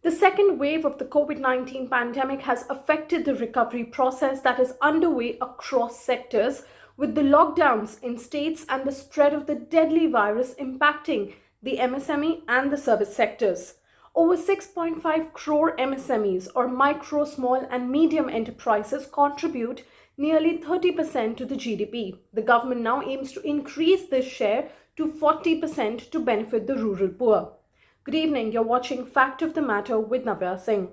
The second wave of the COVID-19 pandemic has affected the recovery process that is underway across sectors, with the lockdowns in states and the spread of the deadly virus impacting the MSME and the service sectors. Over 6.5 crore MSMEs or micro, small and medium enterprises contribute nearly 30% to the GDP. The government now aims to increase this share to 40% to benefit the rural poor. Good evening, you're watching Fact of the Matter with Navya, Singh.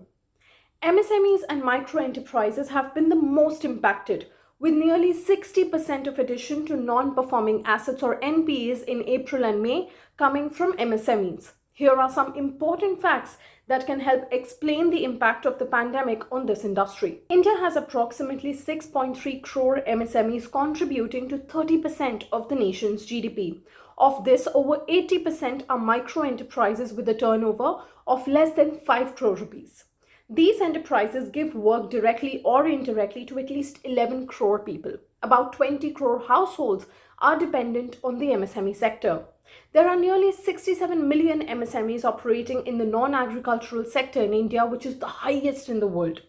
MSMEs and micro enterprises have been the most impacted, with nearly 60% of addition to non-performing assets or NPAs in April and May coming from MSMEs. Here are some important facts that can help explain the impact of the pandemic on this industry. India has approximately 6.3 crore MSMEs contributing to 30% of the nation's GDP. Of this, over 80% are micro enterprises with a turnover of less than 5 crore rupees. These enterprises give work directly or indirectly to at least 11 crore people. About 20 crore households are dependent on the MSME sector. There are nearly 67 million MSMEs operating in the non-agricultural sector in India, which is the highest in the world.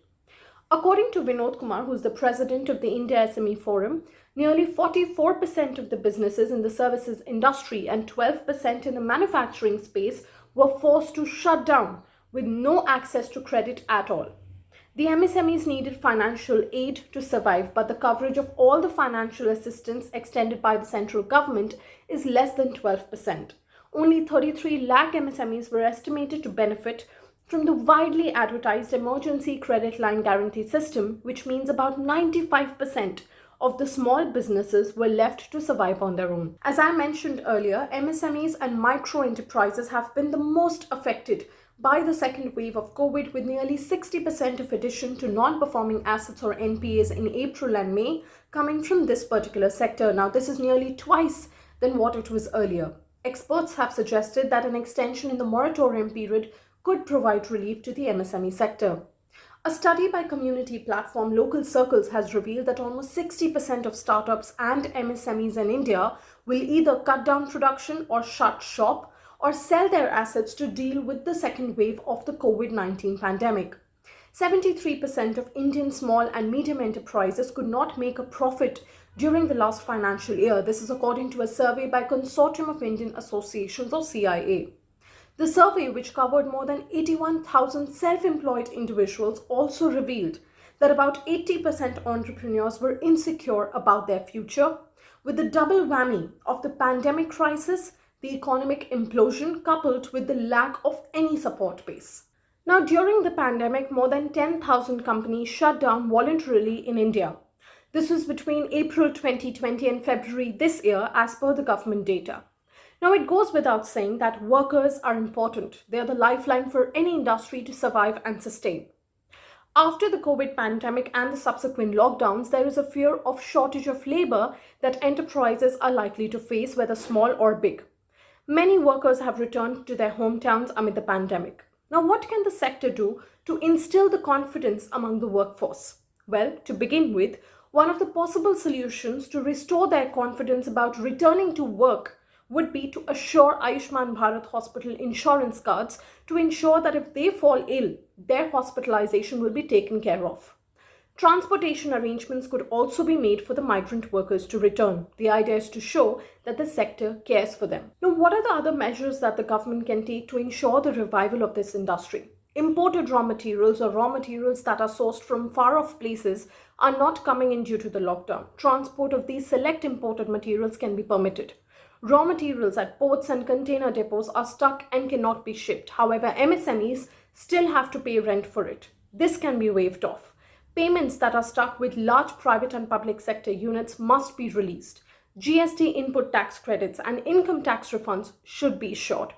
According to Vinod Kumar, who is the president of the India SME Forum, nearly 44% of the businesses in the services industry and 12% in the manufacturing space were forced to shut down with no access to credit at all. The MSMEs needed financial aid to survive, but the coverage of all the financial assistance extended by the central government is less than 12%. Only 33 lakh MSMEs were estimated to benefit from the widely advertised emergency credit line guarantee system, which means about 95% of the small businesses were left to survive on their own. As I mentioned earlier, MSMEs and micro enterprises have been the most affected by the second wave of COVID, with nearly 60% of addition to non-performing assets or NPAs in April and May coming from this particular sector. Now, this is nearly twice than what it was earlier. Experts have suggested that an extension in the moratorium period could provide relief to the MSME sector. A study by community platform Local Circles has revealed that almost 60% of startups and MSMEs in India will either cut down production or shut shop or sell their assets to deal with the second wave of the COVID-19 pandemic. 73% of Indian small and medium enterprises could not make a profit during the last financial year. This is according to a survey by Consortium of Indian Associations or CIA. The survey, which covered more than 81,000 self-employed individuals, also revealed that about 80% entrepreneurs were insecure about their future, with the double whammy of the pandemic crisis, the economic implosion, coupled with the lack of any support base. Now, during the pandemic, more than 10,000 companies shut down voluntarily in India. This was between April 2020 and February this year, as per the government data. Now, it goes without saying that workers are important. They are the lifeline for any industry to survive and sustain. After the COVID pandemic and the subsequent lockdowns, there is a fear of shortage of labor that enterprises are likely to face, whether small or big. Many workers have returned to their hometowns amid the pandemic. Now, what can the sector do to instill the confidence among the workforce? Well, to begin with, one of the possible solutions to restore their confidence about returning to work would be to assure Ayushman Bharat hospital insurance cards to ensure that if they fall ill, their hospitalization will be taken care of. Transportation arrangements could also be made for the migrant workers to return. The idea is to show that the sector cares for them. Now, what are the other measures that the government can take to ensure the revival of this industry? Imported raw materials or raw materials that are sourced from far-off places are not coming in due to the lockdown. Transport of these select imported materials can be permitted. Raw materials at ports and container depots are stuck and cannot be shipped. However, MSMEs still have to pay rent for it. This can be waived off. Payments that are stuck with large private and public sector units must be released. GST input tax credits and income tax refunds should be assured.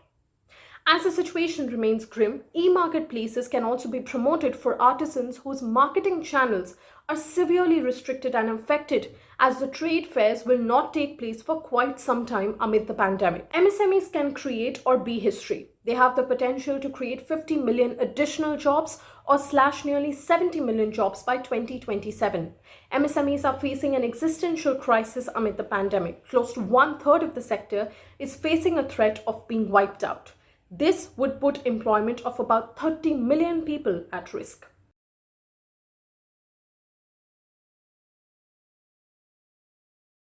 As the situation remains grim, e-marketplaces can also be promoted for artisans whose marketing channels are severely restricted and affected, as the trade fairs will not take place for quite some time amid the pandemic. MSMEs can create or be history. They have the potential to create 50 million additional jobs or slash nearly 70 million jobs by 2027. MSMEs are facing an existential crisis amid the pandemic. Close to 1/3 of the sector is facing a threat of being wiped out. This would put employment of about 30 million people at risk.